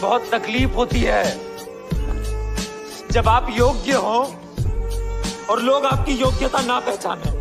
बहुत तकलीफ होती है जब आप योग्य हो और लोग आपकी योग्यता ना पहचाने।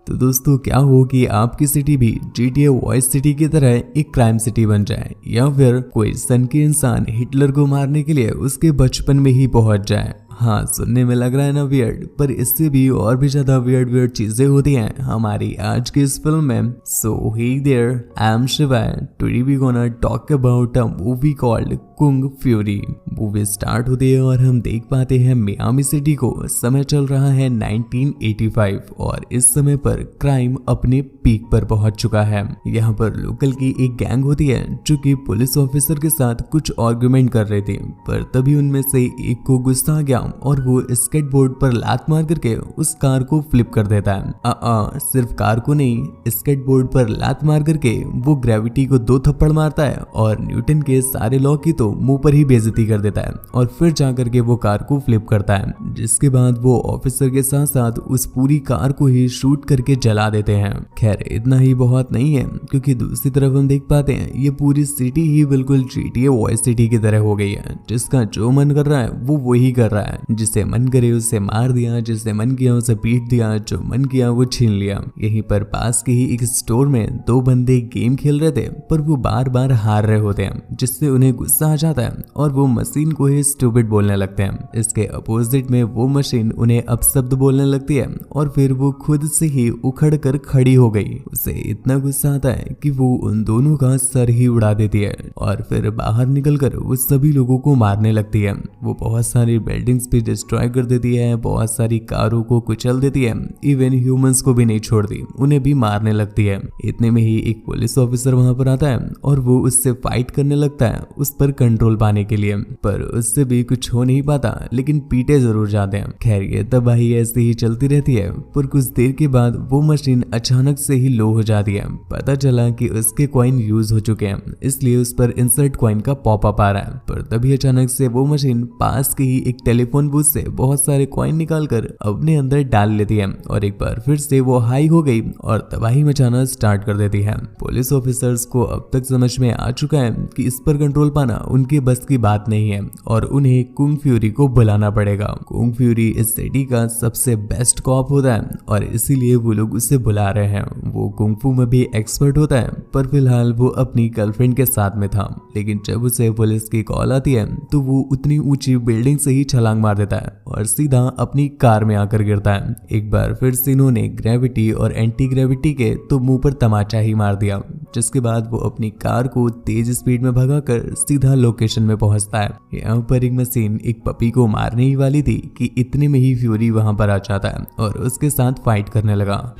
तो दोस्तों, क्या हो कि आपकी सिटी भी GTA वॉइस सिटी की तरह एक क्राइम सिटी बन जाए, या फिर कोई सन के इंसान हिटलर को मारने के लिए उसके बचपन में ही पहुंच जाए। हाँ, सुनने में लग रहा है ना वियर्ड, पर इससे भी और भी ज्यादा वियर्ड चीजें होती हैं हमारी आज की इस फिल्म में। So hey there, I am Shiva. Today we gonna talk about a movie called Kung Fury. Movie start होती है और हम देख पाते हैं मियामी सिटी को। समय चल रहा है 1985 और इस समय पर क्राइम अपने पीक पर पहुंच चुका है। यहाँ पर लोकल की एक गैंग होती है जो कि पुलिस ऑफिसर के साथ कुछ आर्गुमेंट कर रही थी, पर तभी उनमें से एक को गुस्सा आ गया और वो स्केटबोर्ड पर लात मार करके उस कार को फ्लिप कर देता है। सिर्फ कार को नहीं, स्केटबोर्ड पर लात मार करके वो ग्रेविटी को 2 थप्पड़ मारता है और न्यूटन के सारे लॉ की तो मुंह पर ही बेइज्जती कर देता है और फिर जाकर के वो कार को फ्लिप करता है, जिसके बाद वो ऑफिसर के साथ साथ उस पूरी कार को ही शूट करके जला देते हैं। खैर, इतना ही बहुत नहीं है, क्योंकि दूसरी तरफ हम देख पाते हैं ये पूरी सिटी ही बिल्कुल GTA वॉइस सिटी की तरह हो गई है। जिसका जो मन कर रहा है वो वही कर रहा है, जिसे मन करे उसे मार दिया, जिसे मन किया उसे पीट दिया, जो मन किया वो छीन लिया। यहीं पर पास के ही एक स्टोर में 2 बंदे गेम खेल रहे थे, पर वो बार बार हार रहे होते हैं, जिससे उन्हें गुस्सा आ जाता है और वो मशीन को ही स्टूपिड बोलने लगते हैं। इसके अपोजिट में वो मशीन उन्हें अपशब्द बोलने लगती है और फिर वो खुद से ही उखड़ कर खड़ी हो गई। उसे इतना गुस्सा आता है कि वो उन दोनों का सर ही उड़ा देती है और फिर बाहर निकलकर वो सभी लोगों को मारने लगती है। वो बहुत सारी बिल्डिंग्स भी डिस्ट्रॉय कर देती है, बहुत सारी कारों को कुचल देती है, इवन ह्यूमंस को भी नहीं छोड़ती, उन्हें भी मारने लगती है। इतने में ही एक पुलिस ऑफिसर वहां पर आता है और वो उससे फाइट करने लगता है उस पर कंट्रोल पाने के लिए, पर उससे भी कुछ हो नहीं पाता, लेकिन पीटे जरूर जाते हैं। खैर, ये तबाही ऐसे ही चलती रहती है, पर कुछ देर के बाद वो मशीन अचानक से ही लो हो जाती है। पता चला कि उसके कॉइन यूज हो चुके हैं, इसलिए उस पर इंसर्ट कॉइन का पॉपअप आ रहा है। पर तभी अचानक से वो मशीन पास के ही एक टेलीफोन बूथ से बहुत सारे कॉइन निकालकर अपने अंदर डाल लेती है और एक बार फिर से वो हाई हो गई और तबाही मचाना स्टार्ट कर देती है। पुलिस ऑफिसर्स को अब तक समझ में आ चुका है कि इस पर कंट्रोल पाना उनके बस की बात नहीं है और उन्हें कुंग फ्यूरी को बुलाना पड़ेगा। कुंग फ्यूरी इस सिटी का सबसे बेस्ट कॉप होता है और इसीलिए वो लोग उसे बुला रहे हैं। वो कुंग फू में भी एक्सपर्ट होता है, पर फिलहाल वो अपनी गर्लफ्रेंड के साथ में था, लेकिन जब उसे पुलिस की कॉल आती है तो वो उतनी ऊंची बिल्डिंग से ही छलांग मार देता है और सीधा अपनी कार में आकर गिरता है। एक बार फिर से इन्होंने ग्रेविटी और एंटी ग्रेविटी के तो मुंह पर तमाचा ही मार दिया, जिसके बाद वो अपनी कार को तेज स्पीड में भगाकर सीधा लोकेशन में पहुंचता है। यहाँ पर एक मशीन एक पपी को मारने ही वाली थी कि इतने में ही फ्यूरी वहां पर आ जाता है और उसके साथ फाइट करने लगा।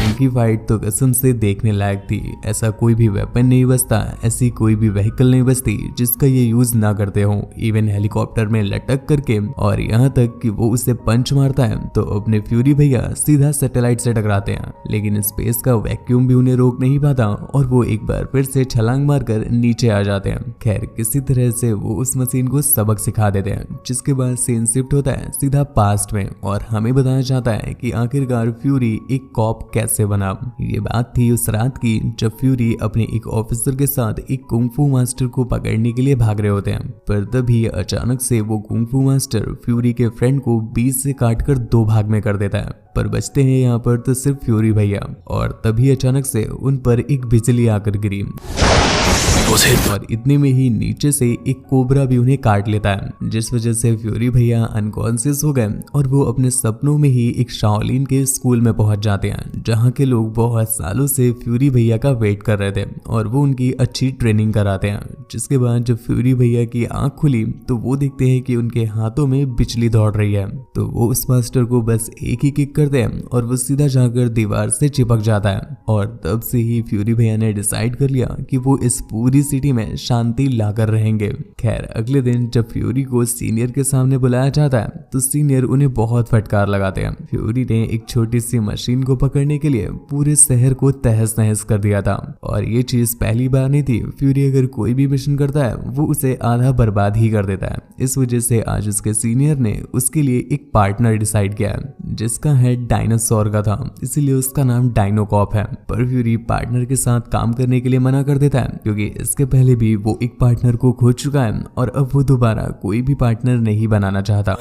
इनकी फाइट तो कसम से देखने लायक थी। ऐसा कोई भी वेपन नहीं बचता, ऐसी कोई भी व्हीकल नहीं बचती जिसका ये यूज ना करते हो, इवन हेलीकॉप्टर में लटक करके। और यहाँ तक कि वो उसे पंच मारता है तो अपने फ्यूरी भैया सीधा सैटेलाइट से टकराते हैं, लेकिन स्पेस का वैक्यूम भी उन्हें रोक नहीं पाता और वो एक बार फिर से छलांग मारकर नीचे आ जाते हैं। खैर, किसी तरह से वो उस मशीन को सबक सिखा देते हैं, जिसके बाद सीन शिफ्ट होता है सीधा पास्ट में और हमें बताया जाता है कि आखिरकार फ्यूरी एक कॉप कैसे बना। ये बात थी उस रात की जब फ्यूरी अपने एक ऑफिसर के साथ एक कुंग फू मास्टर को पकड़ने के लिए भाग रहे होते हैं, पर तभी अचानक से वो कुंग फू मास्टर फ्यूरी के फ्रेंड को बीच से काटकर 2 भाग में कर देता है, पर बचते हैं यहाँ पर तो सिर्फ फ्यूरी भैया। और तभी अचानक से उन पर एक बिजली आकर गिरी और इतने में ही नीचे से एक कोबरा भी उन्हें काट लेता है, जिस वजह से फ्यूरी भैया अनकॉन्शियस हो गए और वो अपने सपनों में ही एक शाओलिन के स्कूल में पहुंच जाते हैं, जहां के लोग बहुत सालों से फ्यूरी भैया का वेट कर रहे थे और वो उनकी अच्छी ट्रेनिंग कराते हैं। जिसके बाद जब फ्यूरी भैया की आंख खुली तो वो देखते हैं कि उनके हाथों में बिजली दौड़ रही है, तो वो उस मास्टर को बस एक ही किक करते हैं और वो सीधा जाकर दीवार से चिपक जाता है। और तब से ही फ्यूरी भैया ने डिसाइड कर लिया कि वो इस पूरी सिटी में शांति लाकर रहेंगे। खैर, अगले दिन जब फ्यूरी को सीनियर के सामने बुलाया जाता है तो सीनियर उन्हें बहुत फटकार लगाते हैं। फ्यूरी ने एक छोटी सी मशीन को पकड़ने के लिए पूरे शहर को तहस नहस कर दिया था और ये चीज पहली बार नहीं थी। फ्यूरी अगर कोई भी मिशन करता है वो उसे आधा बर्बाद ही कर देता है। इस वजह से आज उसके सीनियर ने उसके लिए एक पार्टनर डिसाइड किया, जिसका हेड डायनासोर का था, इसीलिए उसका नाम डायनोकॉप है। पर फ्यूरी पार्टनर के साथ काम करने के लिए मना कर देता है क्योंकि इसके पहले भी वो एक पार्टनर को खो चुका है और अब वो दोबारा कोई भी पार्टनर नहीं बनाना चाहता।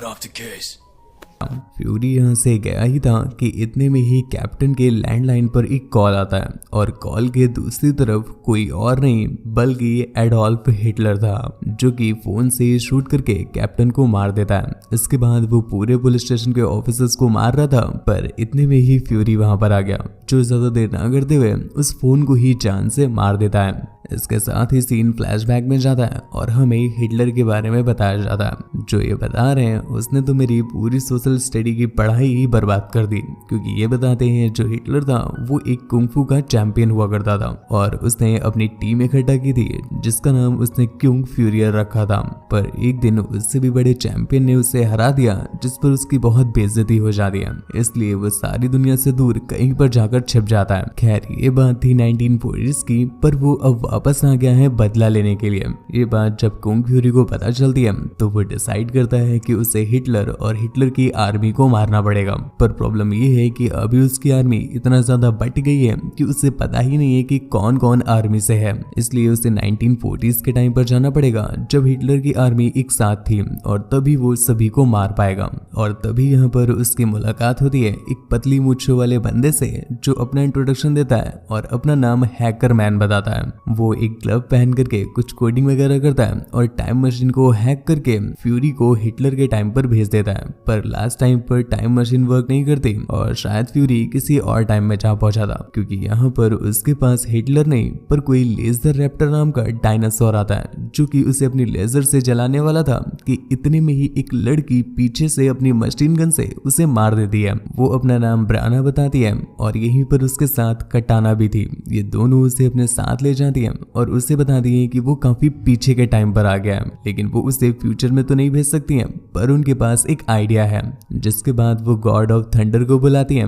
फ्यूरी यहाँ से गया ही था कि इतने में ही कैप्टन के लैंडलाइन पर एक कॉल आता है और कॉल के दूसरी तरफ कोई और नहीं बल्कि एडोल्फ हिटलर था, जो कि फोन से शूट करके कैप्टन को मार देता है। इसके बाद वो पूरे पुलिस स्टेशन के ऑफिसर्स को मार रहा था, पर इतने में ही फ्यूरी वहां पर आ गया, जो ज्यादा देर ना करते हुए उस फोन को ही जान से मार देता है। इसके साथ ही सीन फ्लैशबैक में जाता है और हमें हिटलर के बारे में बताया जाता है, जो ये बता रहे हैं उसने तो मेरी पूरी सोशल स्टडी की पढ़ाई ही बर्बाद कर दी, क्योंकि ये बताते हैं जो हिटलर था वो एक कुंग-फू का चैंपियन हुआ करता था और उसने अपनी टीम इकट्ठा की थी जिसका नाम उसने क्यूंग फ्यूरियर रखा था। पर एक दिन उससे भी बड़े चैंपियन ने उसे हरा दिया, जिस पर उसकी बहुत बेइज्जती हो जाती है, इसलिए वो सारी दुनिया से दूर कहीं पर जाकर छिप जाता है। खैर ये बात थी 1940s की, पर वो अब वापस आ गया है बदला लेने के लिए। ये बात जब कुंग फ्यूरी को पता चलती है तो वो डिसाइड करता है कि उसे हिटलर और हिटलर की आर्मी को मारना पड़ेगा। पर प्रॉब्लम ये है कि अभी उसकी आर्मी इतना ज्यादा बट गई है कि उसे पता ही नहीं है कि कौन कौन आर्मी से है, इसलिए उसे 1940s के टाइम पर जाना पड़ेगा जब हिटलर की आर्मी एक साथ थी और तभी वो सभी को मार पाएगा। और तभी यहाँ पर उसकी मुलाकात होती है एक पतली मूंछों वाले बंदे से, जो अपना इंट्रोडक्शन देता है और अपना नाम हैकर मैन बताता है। वो एक ग्लव पहन करके कुछ कोडिंग वगैरह करता है और टाइम मशीन को हैक करके फ्यूरी को हिटलर के टाइम पर भेज देता है। पर लास्ट टाइम पर टाइम मशीन वर्क नहीं करती और शायद फ्यूरी किसी और टाइम में जा पहुंचा था, क्योंकि यहाँ पर उसके पास हिटलर नहीं पर कोई लेजर रैप्टर नाम का डायनासोर आता है, जो कि उसे अपनी लेजर से जलाने वाला था कि इतने में ही एक लड़की पीछे से अपनी मशीन गन से उसे मार देती है। वो अपना नाम ब्राना बताती है और यहीं पर उसके साथ कटाना भी थी। ये दोनों उसे अपने साथ ले जाती है और उसे बताती है कि वो काफी पीछे के टाइम पर आ गया है, लेकिन वो उसे फ्यूचर में तो नहीं भेज सकती हैं, पर उनके पास एक आइडिया है। जिसके बाद वो गॉड ऑफ थंडर को बुलाती है।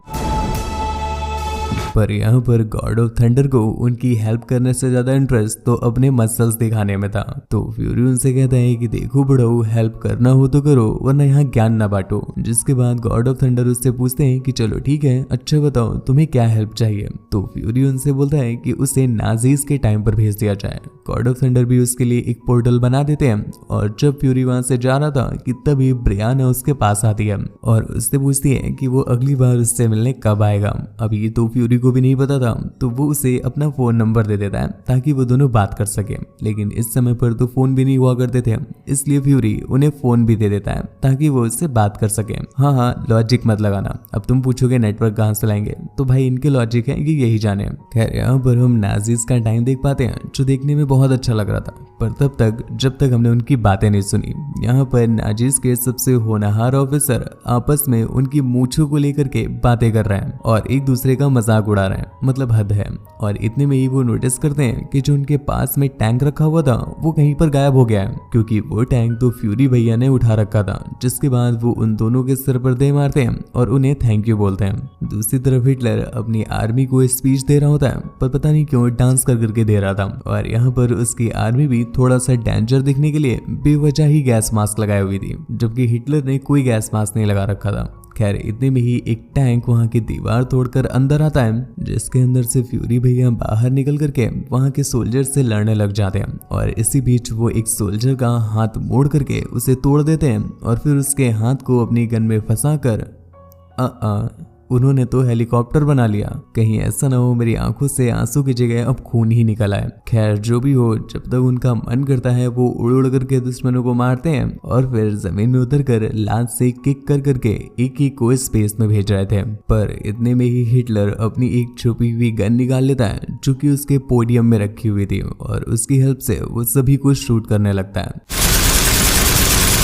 पर यहाँ पर गॉड ऑफ थंडर को उनकी हेल्प करने से ज्यादा इंटरेस्ट तो अपने मसल्स दिखाने में था। तो फ्यूरी उनसे कहता है कि देखो बड़ो, हेल्प करना हो तो करो वरना यहाँ ज्ञान ना बांटो। जिसके बाद गॉड ऑफ थंडर उससे पूछते हैं कि चलो ठीक है, अच्छा बताओ तुम्हें क्या हेल्प चाहिए। तो फ्यूरी उनसे बोलता है कि उसे नाजीज के टाइम पर भेज दिया जाए। गॉड ऑफ थंडर भी उसके लिए एक पोर्टल बना देते हैं और जब फ्यूरी वहां से जा रहा था कि तभी ब्रियाना उसके पास आती है और उससे पूछती है कि वो अगली बार उससे मिलने कब आएगा। अभी तो फ्यूरी को भी नहीं पता था, तो वो उसे अपना फोन नंबर दे देता है ताकि वो दोनों बात कर सके। लेकिन इस समय पर तो फोन भी नहीं हुआ करते थे, इसलिए फ्यूरी उन्हें फोन भी दे देता है ताकि वो उससे बात कर सके। हाँ, लॉजिक मत लगाना। अब तुम पूछोगे नेटवर्क कहाँ से लाएंगे, तो भाई इनके लॉजिक है कि यही जाने। खैर यहाँ पर हम नाजीज का टाइम देख पाते हैं, जो देखने में बहुत अच्छा लग रहा था, पर तब तक जब तक हमने उनकी बातें नहीं सुनी। यहाँ पर नाजीज के सबसे होनहार ऑफिसर आपस में उनकी मूंछों को लेकर के बातें कर रहे हैं और एक दूसरे का मजाक उड़ा रहे हैं, मतलब हद है। और इतने में ही वो नोटिस करते हैं कि जो उनके पास में टैंक रखा हुआ था वो कहीं पर गायब हो गया है, क्योंकि वो टैंक तो फ्यूरी भैया ने उठा रखा था। जिसके बाद वो उन दोनों के सिर पर दे मारते हैं और उन्हें थैंक यू बोलते हैं। दूसरी तरफ हिटलर अपनी आर्मी को स्पीच दे रहा होता है, पर पता नहीं क्यों डांस कर करके दे रहा था। और यहाँ पर उसकी आर्मी भी थोड़ा सा डेंजर दिखने के लिए बेवजह ही गैस मास्क लगाई हुई थी, जबकि हिटलर ने कोई गैस मास्क नहीं लगा रखा था। खैर इतने में ही एक टैंक वहां की दीवार तोड़कर अंदर आता है, जिसके अंदर से फ्यूरी भैया बाहर निकल करके वहां के सोल्जर से लड़ने लग जाते हैं। और इसी बीच वो एक सोल्जर का हाथ मोड़ करके उसे तोड़ देते हैं और फिर उसके हाथ को अपनी गन में फंसाकर उन्होंने तो हेलीकॉप्टर बना लिया। कहीं ऐसा ना हो मेरी आंखों से आंसू की जगह अब खून ही निकल आए। खैर जो भी हो, जब तक उनका मन करता है वो उड़ उड़ करके दुश्मनों को मारते हैं और फिर जमीन में उतर कर लात से किक कर करके एक को स्पेस में भेज रहे थे। पर इतने में ही हिटलर अपनी एक छुपी हुई गन निकाल लेता है, जो कि उसके पोडियम में रखी हुई थी, और उसकी हेल्प से वो सभी को शूट करने लगता है।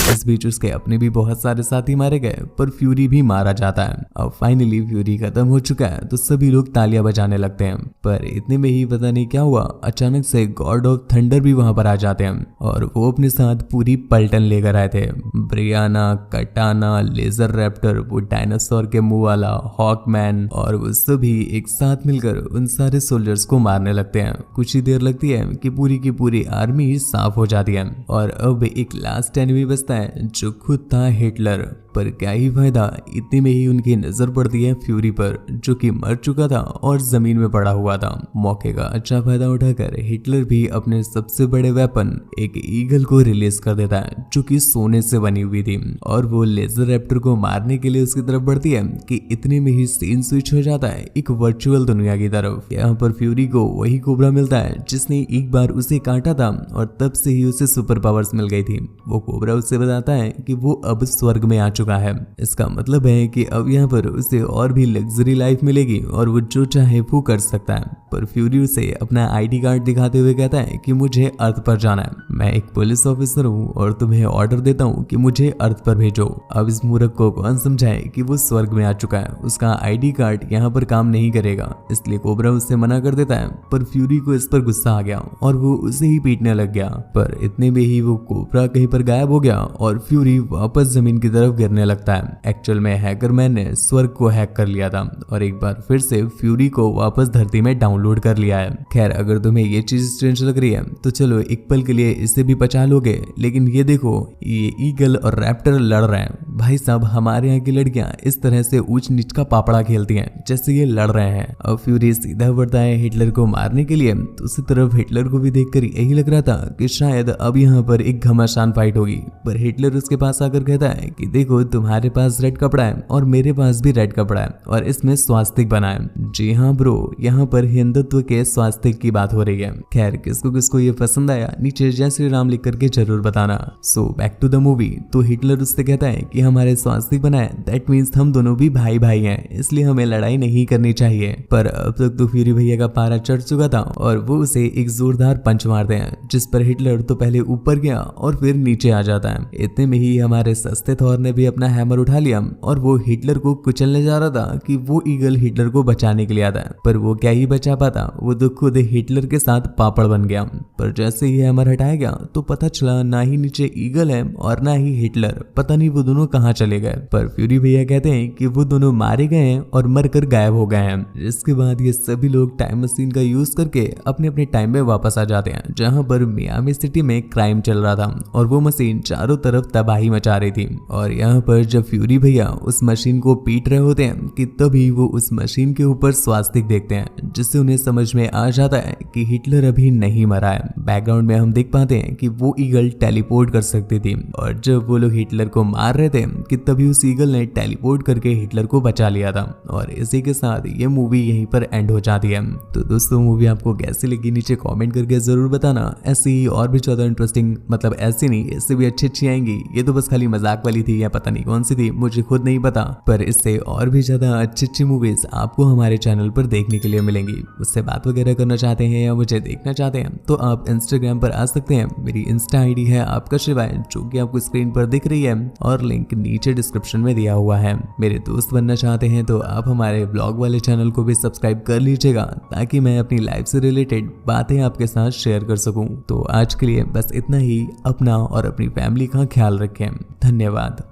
इस बीच उसके अपने भी बहुत सारे साथी मारे गए, पर फ्यूरी भी मारा जाता है। अब फाइनली फ्यूरी खत्म हो चुका है तो सभी लोग तालियां बजाने लगते हैं। पर इतने में ही पता नहीं क्या हुआ, अचानक से गॉड ऑफ थंडर भी वहां पर आ जाते हैं और वो अपने साथ पूरी पलटन लेकर आए थे। ब्रियाना, कटाना, लेजर रैप्टर, वो डायनासोर के मुंह वाला, हॉकमैन, और वो सभी एक साथ मिलकर उन सारे सोल्जर्स को मारने लगते हैं। कुछ ही देर लगती है कि पूरी की पूरी आर्मी साफ हो जाती है और अब एक लास्ट एनिमी बचता है, जो खुद था हिटलर। पर क्या ही फायदा, इतने में ही उनकी नजर पड़ती है फ्यूरी पर, जो कि मर चुका था और जमीन में पड़ा हुआ था। मौके का अच्छा फायदा उठाकर हिटलर भी अपने सबसे बड़े वेपन एक ईगल को रिलीज कर देता है, जो कि सोने से बनी हुई थी, और वो लेजर रैप्टर को मारने के लिए उसकी तरफ बढ़ती है कि इतने में ही सीन स्विच हो जाता है एक वर्चुअल दुनिया की तरफ। यहाँ पर फ्यूरी को वही कोबरा मिलता है जिसने एक बार उसे काटा था और तब से ही उसे सुपर पावर्स मिल गई थी। वो कोबरा उससे बताता है कि वो अब स्वर्ग में आ चुका है। इसका मतलब है कि अब यहाँ पर उसे और भी लग्जरी लाइफ मिलेगी और वो जो चाहे वो कर सकता है। पर फ्यूरी उसे अपना आईडी कार्ड दिखाते हुए कहता है कि मुझे अर्थ पर जाना है, मैं एक पुलिस ऑफिसर हूँ और तुम्हें ऑर्डर देता हूँ कि मुझे अर्थ पर भेजो। अब इस मूर्ख को कौन समझाए कि वो स्वर्ग में आ चुका है, उसका आईडी कार्ड यहाँ पर काम नहीं करेगा, इसलिए कोबरा उससे मना कर देता है। पर फ्यूरी को इस पर गुस्सा आ गया और वो उसे ही पीटने लग गया। पर इतने में ही वो कोबरा कहीं पर गायब हो गया और फ्यूरी वापस जमीन की तरफ गिरने लगता है। एक्चुअल में हैकरमैन ने स्वर्ग को हैक कर लिया था और एक बार फिर से फ्यूरी को वापस धरती में डाउनलोड कर लिया है। खैर, अगर तुम्हें ये चीज स्ट्रेंज लग रही है तो चलो एक पल के लिए इसे भी बचा लोगे, लेकिन ये देखो, ये ईगल और रैप्टर लड़ रहे हैं। भाई साहब, हमारे यहाँ की लड़कियां इस तरह से ऊंच नीच का पापड़ा खेलती हैं जैसे ये लड़ रहे हैं। अब फ्यूरी सीधा बढ़ता है हिटलर को मारने के लिए। तो उसी तरफ हिटलर को भी देखकर यही लग रहा था कि शायद अब यहाँ पर एक घमासान फाइट होगी। पर हिटलर उसके पास आकर कहता है कि देखो, तुम्हारे पास रेड कपड़ा है और मेरे पास भी रेड कपड़ा है और इसमें स्वास्तिक बना है। जी हाँ ब्रो, यहाँ पर हिंदुत्व के स्वास्तिक की बात हो रही है। खैर, किसको किसको ये पसंद आया नीचे जय श्री राम लिख करके जरूर बताना। So back to the movie. तो हिटलर उससे कहता है कि हमारे स्वास्तिक बना है, दैट मीन्स हम दोनों भी भाई भाई हैं, इसलिए हमें लड़ाई नहीं करनी चाहिए। पर अब तक तो फ्यूरी भैया का पारा चढ़ चुका था और वो उसे एक जोरदार पंच मारते हैं, जिस पर हिटलर तो पहले ऊपर गया और फिर नीचे आ जाता है। इतने में ही हमारे सस्ते थॉर ने भी अपना हैमर उठा लिया और वो हिटलर को कुचलने जा रहा था कि वो ईगल हिटलर को बचाने के लिए आता है। पर वो क्या ही बचा पाता, वो तो खुद हिटलर के साथ पापड़ बन गया। पर जैसे ही हैमर हटाया गया तो पता चला ना ही नीचे ईगल है और ना ही हिटलर, पता नहीं वो दोनों कहाँ चले गए। पर फ्यूरी भैया कहते हैं कि वो दोनों मारे गए हैं और मरकर गायब हो गए हैं। इसके बाद ये सभी लोग टाइम मशीन का यूज करके अपने अपने टाइम में वापस आ जाते हैं, जहां पर मियामी सिटी में क्राइम चल रहा था और वो मशीन चारों तरफ तबाही मचा रही थी। और यहाँ पर जब फ्यूरी भैया उस मशीन को पीट रहे होते हैं कि तभी वो उस मशीन के ऊपर स्वास्तिक देखते हैं, जिससे उन्हें समझ में आ जाता है कि हिटलर अभी नहीं मरा है। बैकग्राउंड में हम देख पाते हैं कि वो ईगल टेलीपोर्ट कर सकती थी और जब वो लोग हिटलर को मार रहे थे कि तभी उस ईगल ने टेलीपोर्ट करके हिटलर को बचा लिया था। और इसी के साथ ये मूवी यहीं पर एंड हो जाती है। तो दोस्तों, मूवी आपको कैसी लगी नीचे कमेंट करके जरूर बताना। ऐसी ही और भी ज्यादा इंटरेस्टिंग, मतलब ऐसी नहीं, इससे भी अच्छी आएंगी। ये तो बस खाली मजाक वाली थी या पता नहीं कौन सी थी, मुझे खुद नहीं पता। पर इससे और भी ज्यादा अच्छी मूवीज आपको हमारे चैनल पर देखने के लिए मिलेंगी। उससे बात वगैरह करना चाहते हैं या मुझे देखना चाहते हैं तो आप इंस्टाग्राम पर आ सकते हैं। मेरी इंस्टा आईडी है आपका शिवाय, जो कि आपको स्क्रीन पर दिख रही है और लिंक नीचे डिस्क्रिप्शन में दिया हुआ है। मेरे दोस्त बनना चाहते हैं तो आप हमारे ब्लॉग वाले चैनल को भी सब्सक्राइब कर लीजिएगा, ताकि मैं अपनी लाइफ से रिलेटेड बातें आपके साथ शेयर कर सकूं। तो आज के लिए बस इतना ही। अपना और अपनी फैमिली का ख्याल रखें। धन्यवाद।